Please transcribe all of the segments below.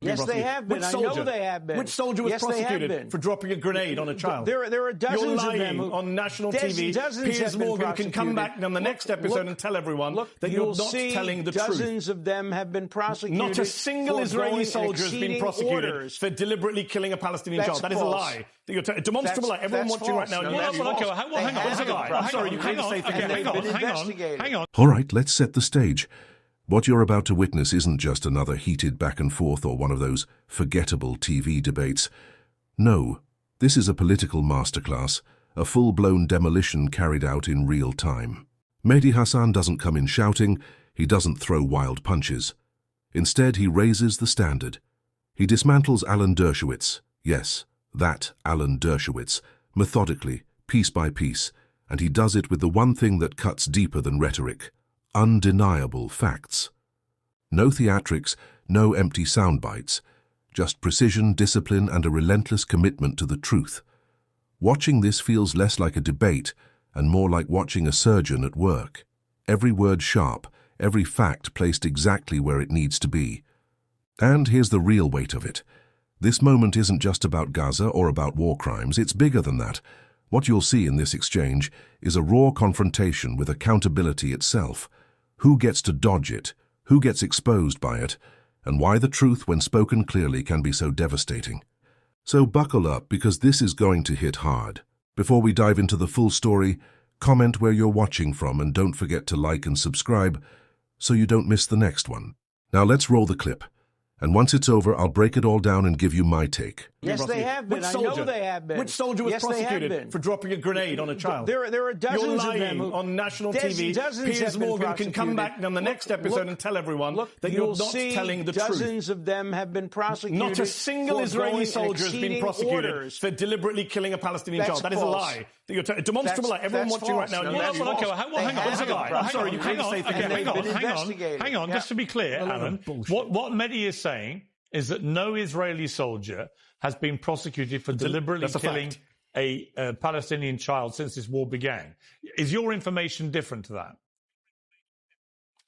Yes, they have been. I know they have been. Which soldier was prosecuted for dropping a grenade on a child? There are dozens of them. You're lying on national TV. Piers Morgan can come back on the next episode and tell everyone that you're not telling the truth. Dozens of them have been prosecuted. Not a single Israeli soldier has been prosecuted for deliberately killing a Palestinian child. That is a lie. A demonstrable lie. Everyone watching right now. Hang on. All right, let's set the stage. What you're about to witness isn't just another heated back and forth or one of those forgettable TV debates. No, this is a political masterclass, a full-blown demolition carried out in real time. Mehdi Hasan doesn't come in shouting, he doesn't throw wild punches. Instead, he raises the standard. He dismantles Alan Dershowitz, yes, that Alan Dershowitz, methodically, piece by piece, and he does it with the one thing that cuts deeper than rhetoric. Undeniable facts. No theatrics, no empty sound bites, just precision, discipline, and a relentless commitment to the truth. Watching this feels less like a debate and more like watching a surgeon at work. Every word sharp, every fact placed exactly where it needs to be. And here's the real weight of it. This moment isn't just about Gaza or about war crimes, it's bigger than that. What you'll see in this exchange is a raw confrontation with accountability itself. Who gets to dodge it, who gets exposed by it, and why the truth, when spoken clearly, can be so devastating. So buckle up, because this is going to hit hard. Before we dive into the full story, comment where you're watching from and don't forget to like and subscribe so you don't miss the next one. Now let's roll the clip. And once it's over, I'll break it all down and give you my take. Yes, they have been. I know they have been. Which soldier was prosecuted for dropping a grenade on a child? There are dozens of them. You're lying on national TV. Piers Morgan can come back on the next episode and tell everyone that you're not telling the truth. Dozens of them have been prosecuted. Not a single Israeli soldier has been prosecuted for deliberately killing a Palestinian child. That is a lie. A demonstrable lie. Everyone watching right now. Hang on. Just to be clear, Alan, what Mehdi is saying is that no Israeli soldier has been prosecuted for deliberately killing a Palestinian child since this war began. Is your information different to that?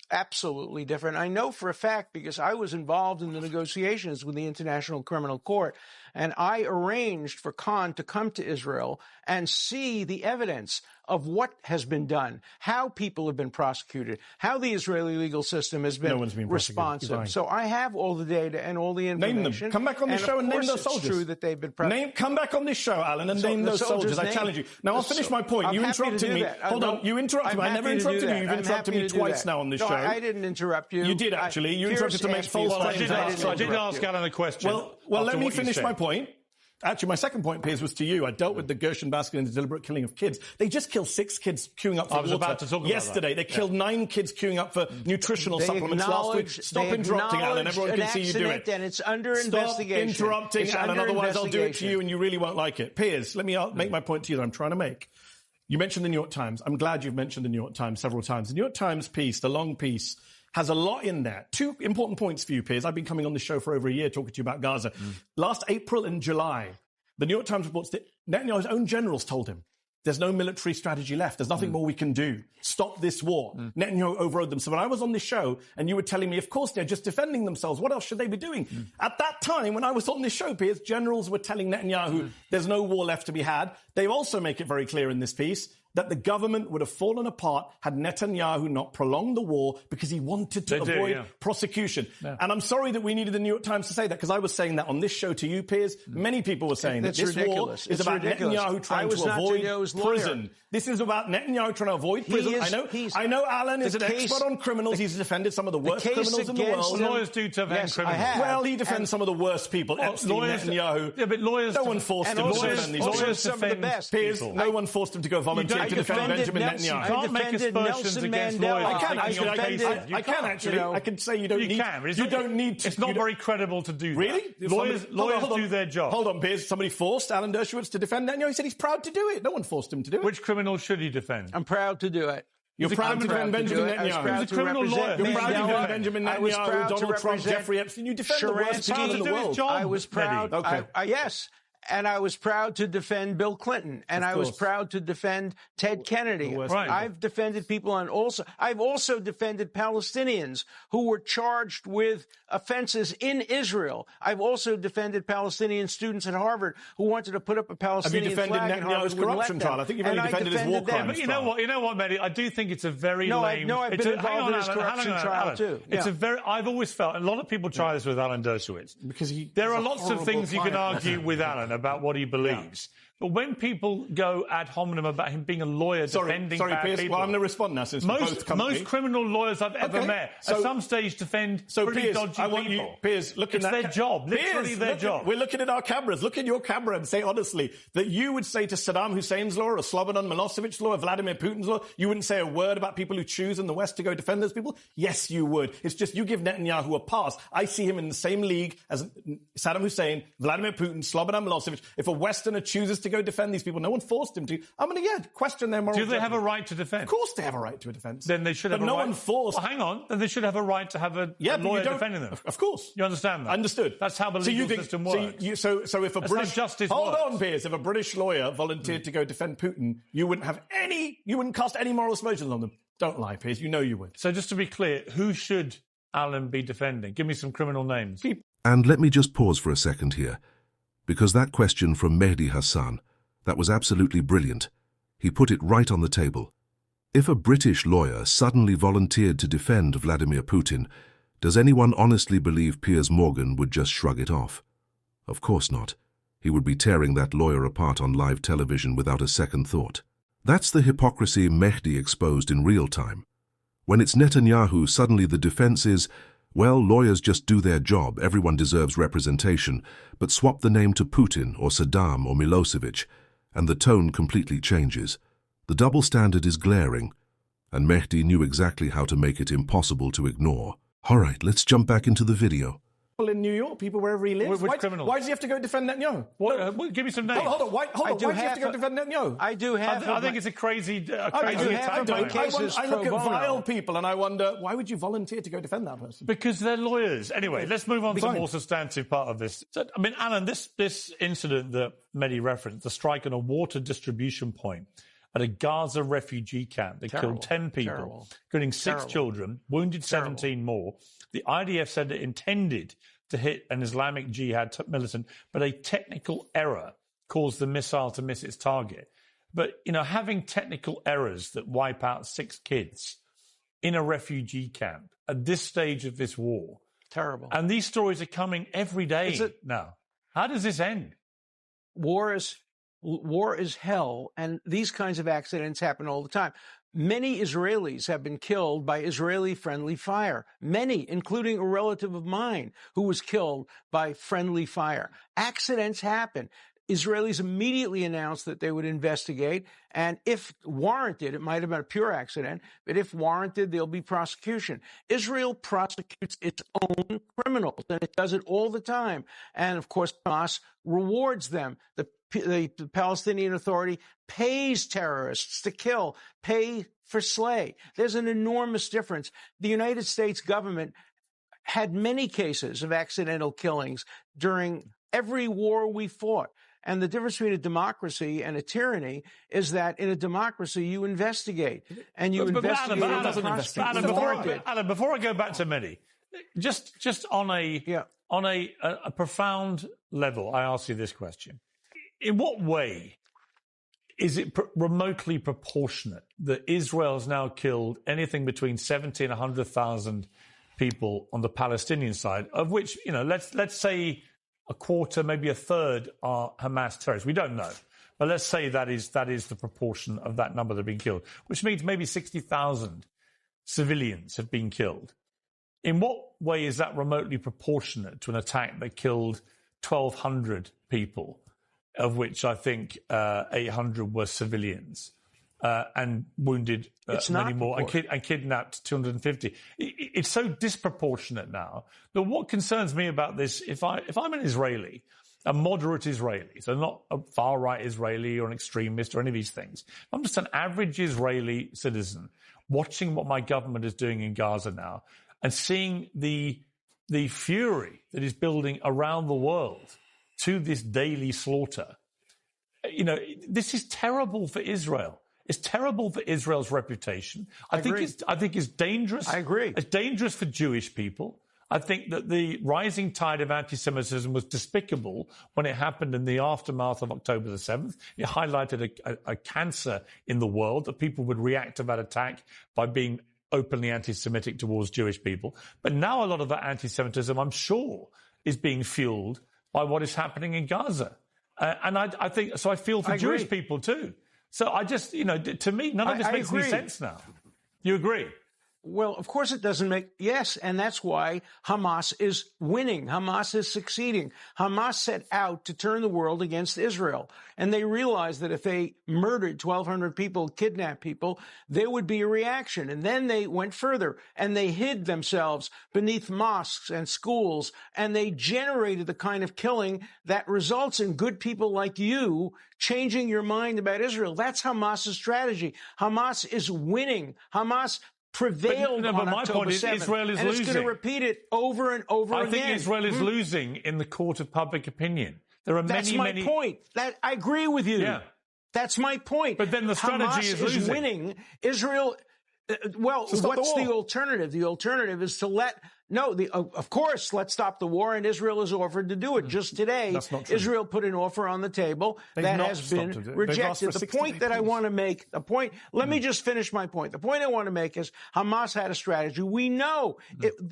Absolutely different. I know for a fact because I was involved in the negotiations with the International Criminal Court, and I arranged for Khan to come to Israel and see the evidence of what has been done, how people have been prosecuted, how the Israeli legal system has been responsive. So I have all the data and all the information. Name them. Come back on this show and name those soldiers. It's true that they've been prosecuted. Come back on this show, Alan, and name those soldiers. I challenge you. Now, I'll finish my point. You interrupted me. Hold on. You interrupted me. I never interrupted you. You've interrupted me twice now on this show. I didn't interrupt you. You did, actually. You interrupted to make false claims. I did ask Alan a question. Well, let me finish my point. Actually, my second point, Piers, was to you. I dealt with the Gershon Baskin and the deliberate killing of kids. They just killed 6 kids queuing up for water. I was about to talk about yesterday. They killed 9 kids queuing up for nutritional supplements last week. Stop interrupting, Alan. Everyone can see you do it. And it's under investigation. Stop interrupting, Alan. Otherwise, I'll do it to you and you really won't like it. Piers, let me make my point to you that I'm trying to make. You mentioned the New York Times. I'm glad you've mentioned the New York Times several times. The New York Times piece, the long piece, has a lot in there. 2 important points for you, Piers. I've been coming on the show for over a year talking to you about Gaza. Last April and July, the New York Times reports that Netanyahu's own generals told him, there's no military strategy left. There's nothing more we can do. Stop this war. Netanyahu overrode them. So when I was on this show and you were telling me, of course, they're just defending themselves. What else should they be doing? At that time, when I was on this show, Piers, generals were telling Netanyahu there's no war left to be had. They also make it very clear in this piece that the government would have fallen apart had Netanyahu not prolonged the war because he wanted to avoid prosecution. Yeah. And I'm sorry that we needed the New York Times to say that, because I was saying that on this show to you, Piers. Many people were saying that this war is about Netanyahu trying to avoid prison. This is about Netanyahu trying to avoid prison. I know Alan is an expert on criminals. He's defended some of the worst criminals in the world. Lawyers do defend criminals. Well, he defends some of the worst people. Netanyahu. Yeah, but lawyers... No one forced him to defend these lawyers defend Piers, no one forced him to go volunteer to defend Benjamin Netanyahu. You can't make aspersions against lawyers. I can actually. I can say you don't need... You don't need to... It's not very credible to do that. Really? Lawyers do their job. Hold on, Piers. Somebody forced Alan Dershowitz to defend Netanyahu. He said he's proud to do it. No one forced him to do it. Which criminal should he defend? I'm proud to do it. You're proud to defend Benjamin Netanyahu. He's a criminal lawyer. You're proud to defend Benjamin Netanyahu, Donald Trump, Jeffrey Epstein. You defend the worst people in the world. I was proud. Okay. Yes. And I was proud to defend Bill Clinton, and I was proud to defend Ted Kennedy. Right. I've defended people, and I've also defended Palestinians who were charged with offenses in Israel. I've also defended Palestinian students at Harvard who wanted to put up a Palestinian flag. Have you defended Netanyahu's corruption trial? I think you've only defended his war crimes. But you know what, Mehdi? I do think it's a very lame. No, I've been involved in his corruption trial too. It's a very. I've always felt, and a lot of people try this with Alan Dershowitz, because there are lots of things you can argue with Alan about what he believes. But when people go ad hominem about him being a lawyer defending bad Piers, people... Well, I'm going to respond now since most criminal lawyers I've ever met at some stage defend pretty dodgy people. Piers, look at that. It's their job, literally their job. We're looking at our cameras. Look at your camera and say honestly that you would say to Saddam Hussein's law or Slobodan Milosevic's law or Vladimir Putin's law, you wouldn't say a word about people who choose in the West to go defend those people? Yes, you would. It's just you give Netanyahu a pass. I see him in the same league as Saddam Hussein, Vladimir Putin, Slobodan Milosevic. If a Westerner chooses to go defend these people, no one forced him to. I'm going to question their moral judgment. Do they have a right to defend? Of course they have a right to a defence. Then they should have a right. But no one forced. Well, hang on. Then they should have a right to have a lawyer defending them. Of course. You understand that? Understood. That's how the legal system works. So if a British... justice Hold works. on, Piers. If a British lawyer volunteered to go defend Putin, you wouldn't cast any moral aspersions on them. Don't lie, Piers. You know you would. So just to be clear, who should Alan be defending? Give me some criminal names. And let me just pause for a second here, because that question from Mehdi Hasan, that was absolutely brilliant. He put it right on the table. If a British lawyer suddenly volunteered to defend Vladimir Putin, does anyone honestly believe Piers Morgan would just shrug it off? Of course not. He would be tearing that lawyer apart on live television without a second thought. That's the hypocrisy Mehdi exposed in real time. When it's Netanyahu, suddenly the defense is, well, lawyers just do their job, everyone deserves representation, but swap the name to Putin or Saddam or Milosevic, and the tone completely changes. The double standard is glaring, and Mehdi knew exactly how to make it impossible to ignore. All right, let's jump back into the video. In New York, people wherever he lives. Which criminals? Why does he have to go defend Netanyahu? Give me some names. Hold on. Why does he have to go defend Netanyahu? I do have. I think it's a crazy attack. I look at vile people and I wonder, why would you volunteer to go defend that person? Because they're lawyers. Anyway, let's move on to the more substantive part of this. So, I mean, Alan, this incident that Mehdi referenced, the strike on a water distribution point at a Gaza refugee camp that killed 10 people, including 6 children, wounded 17 more. The IDF said it intended to hit an Islamic Jihad militant, but a technical error caused the missile to miss its target. But, having technical errors that wipe out 6 kids in a refugee camp at this stage of this war. Terrible. And these stories are coming every day now. How does this end? War is hell, and these kinds of accidents happen all the time. Many Israelis have been killed by Israeli-friendly fire. Many, including a relative of mine who was killed by friendly fire. Accidents happen. Israelis immediately announced that they would investigate, and if warranted, it might have been a pure accident, but if warranted, there'll be prosecution. Israel prosecutes its own criminals, and it does it all the time. And, of course, Hamas rewards them. The Palestinian Authority pays terrorists to kill, pay for slay. There's an enormous difference. The United States government had many cases of accidental killings during every war we fought. And the difference between a democracy and a tyranny is that in a democracy, you investigate. And you investigate. Alan, before I go back to Mehdi, just on a profound level, I ask you this question. In what way is it remotely proportionate that Israel has now killed anything between 70 and 100,000 people on the Palestinian side, of which, let's say a quarter, maybe a third are Hamas terrorists? We don't know. But let's say that is the proportion of that number that have been killed, which means maybe 60,000 civilians have been killed. In what way is that remotely proportionate to an attack that killed 1,200 people? Of which I think 800 were civilians and wounded many more and kidnapped 250. It's so disproportionate now that what concerns me about this, if I'm an Israeli, a moderate Israeli, so not a far-right Israeli or an extremist or any of these things, I'm just an average Israeli citizen watching what my government is doing in Gaza now and seeing the fury that is building around the world, to this daily slaughter, this is terrible for Israel. It's terrible for Israel's reputation. I think it's dangerous. I agree. It's dangerous for Jewish people. I think that the rising tide of anti-Semitism was despicable when it happened in the aftermath of October the 7th. It highlighted a cancer in the world, that people would react to that attack by being openly anti-Semitic towards Jewish people. But now a lot of that anti-Semitism, I'm sure, is being fueled by what is happening in Gaza. And I think, so I feel for Jewish people too. So I just, to me, none of this makes any sense now. You agree? Well, of course it doesn't make, yes, and that's why Hamas is winning. Hamas is succeeding. Hamas set out to turn the world against Israel, and they realized that if they murdered 1,200 people, kidnapped people, there would be a reaction. And then they went further, and they hid themselves beneath mosques and schools, and they generated the kind of killing that results in good people like you changing your mind about Israel. That's Hamas's strategy. Hamas is winning. Hamas prevailed on October 7th, Israel is and losing. It's going to repeat it over and over again. I think Israel is losing in the court of public opinion. There are That's my point. I agree with you. Yeah. That's my point. But then the strategy Hamas is losing. Winning. Israel. What's the alternative? The alternative is to of course, let's stop the war, and Israel has offered to do it. Just today, Israel put an offer on the table that has been rejected. The point that I want to make, let me just finish my point. The point I want to make is Hamas had a strategy. We know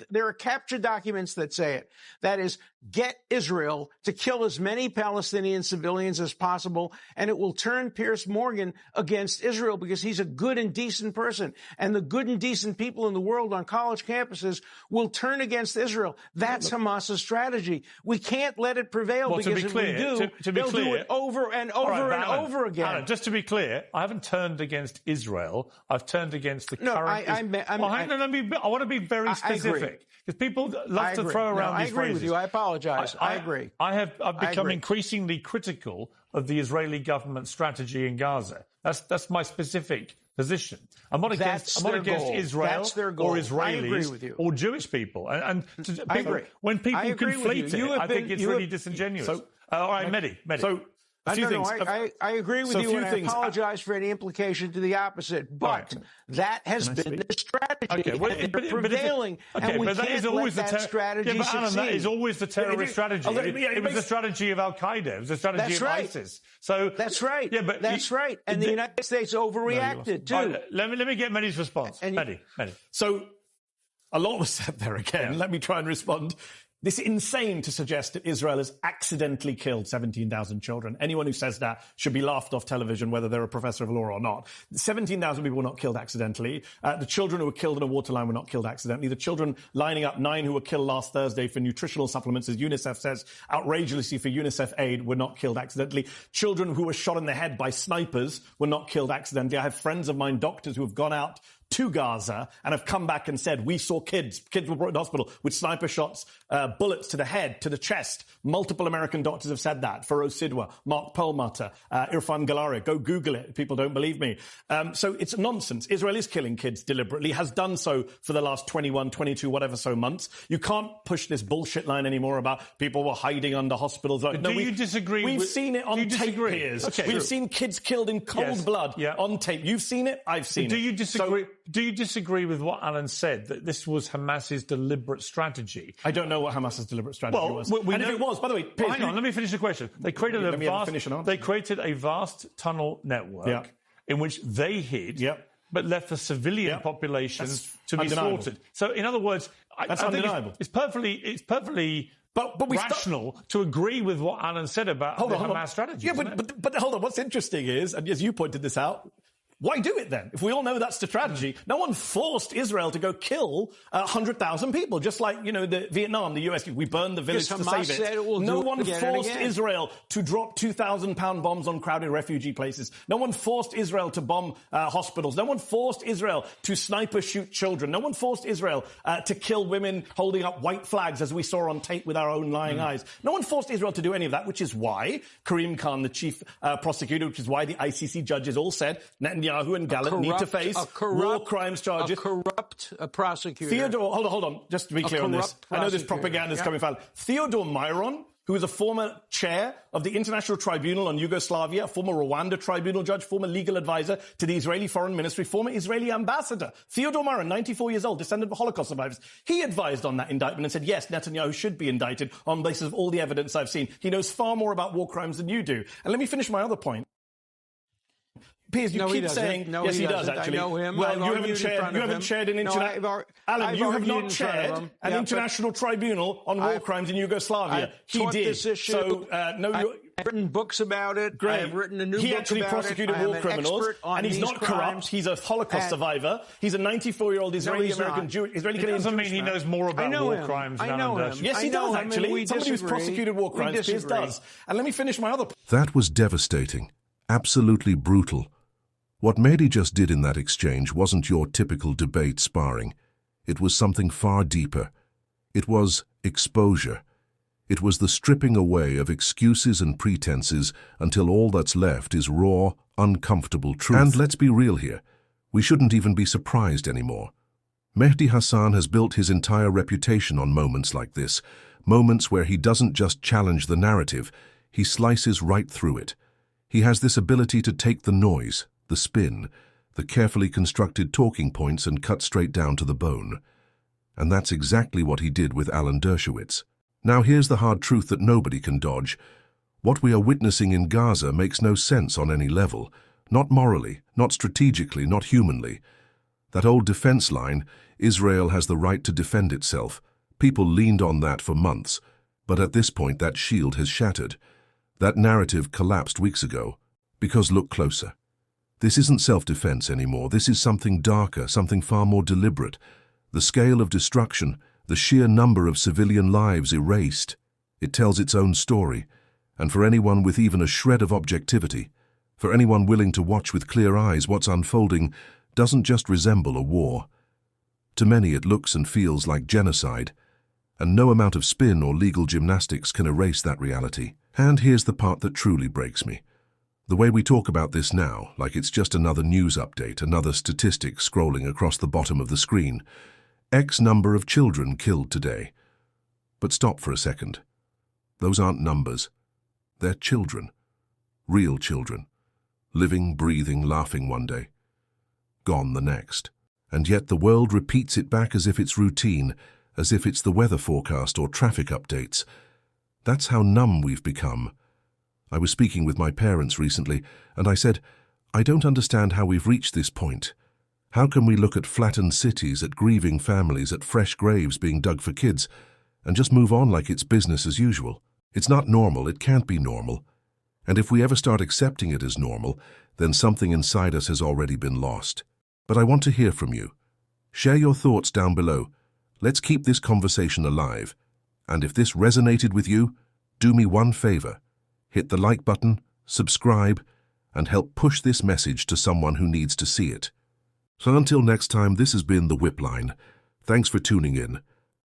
there are capture documents that say it. That is, get Israel to kill as many Palestinian civilians as possible, and it will turn Piers Morgan against Israel because he's a good and decent person. And the good and decent people in the world on college campuses will turn against Israel. That's Hamas's strategy. We can't let it prevail because if we do, they'll do it over and over and over again. Alan, just to be clear, I haven't turned against Israel. I've turned against the current... I want to be very specific because people love to throw around these phrases. I agree with you. I apologize. I agree. I've become increasingly critical of the Israeli government's strategy in Gaza. That's my specific position. I'm not against Israel or Israelis or Jewish people. And when people conflate it, I think it's really disingenuous. All right, Mehdi. I agree with you, and I apologize for any implication to the opposite. But that has been the strategy. They're prevailing, and we can't let that strategy succeed. Alan, that is always the terrorist strategy. It was the strategy of Al-Qaeda. It was the strategy of ISIS. So that's right. Yeah, but that's right. And the United States overreacted too. Let me get Mehdi's response. Mehdi. So a lot was said there again. Let me try and respond. This is insane to suggest that Israel has accidentally killed 17,000 children. Anyone who says that should be laughed off television, whether they're a professor of law or not. 17,000 people were not killed accidentally. The children who were killed in a waterline were not killed accidentally. The children lining up, 9 who were killed last Thursday for nutritional supplements, as UNICEF says, outrageously for UNICEF aid, were not killed accidentally. Children who were shot in the head by snipers were not killed accidentally. I have friends of mine, doctors, who have gone out to Gaza and have come back and said, we saw kids were brought to hospital with sniper shots, bullets to the head, to the chest. Multiple American doctors have said that. Feroz Sidwa, Mark Perlmutter, Irfan Galaria. Go Google it if people don't believe me. So it's nonsense. Israel is killing kids deliberately, has done so for the last 21, 22, whatever so months. You can't push this bullshit line anymore about people were hiding under hospitals. Do you disagree? We've seen it on tape, Piers. Okay, we've seen kids killed in cold blood on tape. You've seen it. I've seen it. Do you disagree? Do you disagree with what Alan said, that this was Hamas's deliberate strategy? I don't know what Hamas's deliberate strategy was. If it was, by the way, Piers, hang on, let me finish the question. They created a vast tunnel network in which they hid, but left the civilian population to be slaughtered. So, in other words, that's undeniable. It's perfectly rational to agree with what Alan said about the Hamas strategy. Yeah, but hold on. What's interesting is, and as you pointed this out, why do it then? If we all know that's the strategy, no one forced Israel to go kill 100,000 people, just like, the Vietnam, the US, we burned the village to save it. No one forced Israel to drop 2,000-pound bombs on crowded refugee places. No one forced Israel to bomb hospitals. No one forced Israel to sniper shoot children. No one forced Israel to kill women holding up white flags, as we saw on tape with our own lying eyes. No one forced Israel to do any of that, which is why Karim Khan, the chief prosecutor, which is why the ICC judges all said Netanyahu and Gallant need to face war crimes charges. A corrupt prosecutor. Theodore, hold on, just to be clear on this. I know this propaganda is coming out. Theodore Myron who is a former chair of the International Tribunal on Yugoslavia, a former Rwanda tribunal judge, former legal advisor to the Israeli Foreign Ministry, former Israeli ambassador, Theodore Marin, 94 years old, descendant of Holocaust survivors. He advised on that indictment and said, yes, Netanyahu should be indicted on the basis of all the evidence I've seen. He knows far more about war crimes than you do. And let me finish my other point. Piers, you keep saying... No, yes, he does, actually. I know him. Well, you haven't chaired an international... Alan, you have not chaired an international tribunal on war crimes in Yugoslavia. He did. This issue. So, I've written books about it. Great. I've written a new book He actually about prosecuted it. war criminals, and he's not corrupt. He's a Holocaust survivor. He's a 94-year-old Israeli-American Jewish... It doesn't mean he knows more about war crimes than Alan Dershowitz. Yes, he does, actually. Somebody who's prosecuted war crimes, Piers does. And let me finish my other point. That was devastating. Absolutely brutal. What Mehdi just did in that exchange wasn't your typical debate sparring. It was something far deeper. It was exposure. It was the stripping away of excuses and pretenses until all that's left is raw, uncomfortable truth. And let's be real here. We shouldn't even be surprised anymore. Mehdi Hasan has built his entire reputation on moments like this, moments where he doesn't just challenge the narrative, he slices right through it. He has this ability to take the noise, the spin, the carefully constructed talking points and cut straight down to the bone. And that's exactly what he did with Alan Dershowitz. Now here's the hard truth that nobody can dodge. What we are witnessing in Gaza makes no sense on any level. Not morally, not strategically, not humanly. That old defense line, Israel has the right to defend itself. People leaned on that for months. But at this point that shield has shattered. That narrative collapsed weeks ago. Because look closer. This isn't self-defense anymore. This is something darker, something far more deliberate. The scale of destruction, the sheer number of civilian lives erased. It tells its own story. And for anyone with even a shred of objectivity, for anyone willing to watch with clear eyes what's unfolding, doesn't just resemble a war. To many it looks and feels like genocide, and no amount of spin or legal gymnastics can erase that reality. And here's the part that truly breaks me. The way we talk about this now, like it's just another news update, another statistic scrolling across the bottom of the screen. X number of children killed today. But stop for a second. Those aren't numbers. They're children. Real children. Living, breathing, laughing one day. Gone the next. And yet the world repeats it back as if it's routine, as if it's the weather forecast or traffic updates. That's how numb we've become. I was speaking with my parents recently, and I said, I don't understand how we've reached this point. How can we look at flattened cities, at grieving families, at fresh graves being dug for kids, and just move on like it's business as usual? It's not normal, it can't be normal. And if we ever start accepting it as normal, then something inside us has already been lost. But I want to hear from you. Share your thoughts down below. Let's keep this conversation alive. And if this resonated with you, do me one favor. Hit the like button, subscribe, and help push this message to someone who needs to see it. So until next time, this has been The Whip Line. Thanks for tuning in.